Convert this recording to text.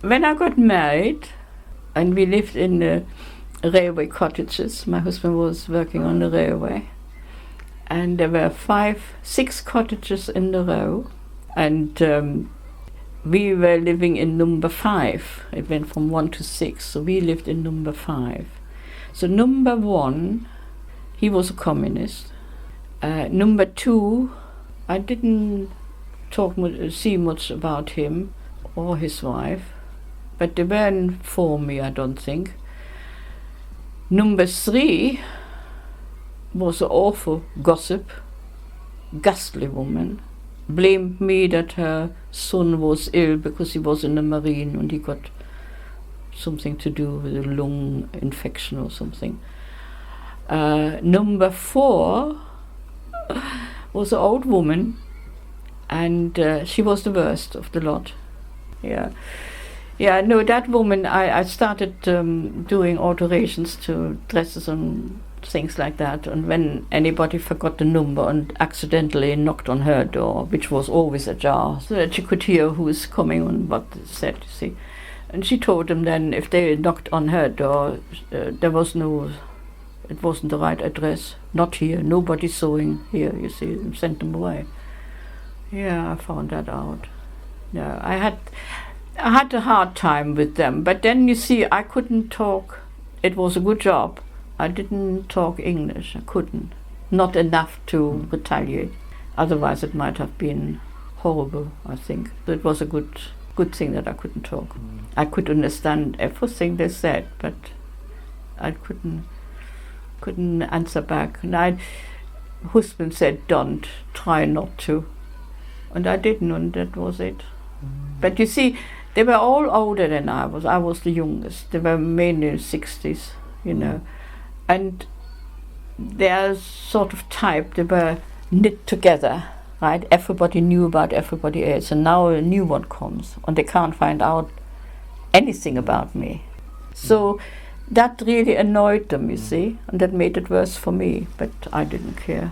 when I got married, and we lived in the railway cottages, my husband was working on the railway, and there were 6 cottages in the row, and we were living in number 5. It went from 1 to 6, so we lived in number 5. So number 1, he was a communist. Number 2, I didn't see much about him or his wife, but they weren't for me, I don't think. Number 3 was an awful gossip, ghastly woman. Blamed me that her son was ill because he was in the Marine and he got something to do with a lung infection or something. Number 4 was an old woman, and she was the worst of the lot. No, that woman, I started doing alterations to dresses and things like that, and when anybody forgot the number and accidentally knocked on her door, which was always ajar, so that she could hear who was coming and what they said, you see. And she told them then if they knocked on her door, it wasn't the right address, not here, nobody sewing here, you see, and sent them away. Yeah, I found that out. Yeah, I had a hard time with them, but then you see, I couldn't talk. It was a good job. I didn't talk English, I couldn't. Not enough to retaliate. Otherwise it might have been horrible, I think. But it was a good thing that I couldn't talk. I could understand everything they said, but I couldn't answer back. And my husband said, don't, try not to. And I didn't, and that was it. But you see, they were all older than I was. I was the youngest. They were mainly in the 60s, you know. And their sort of type, they were knit together, right? Everybody knew about everybody else, and now a new one comes, and they can't find out anything about me. So that really annoyed them, you see, and that made it worse for me, but I didn't care.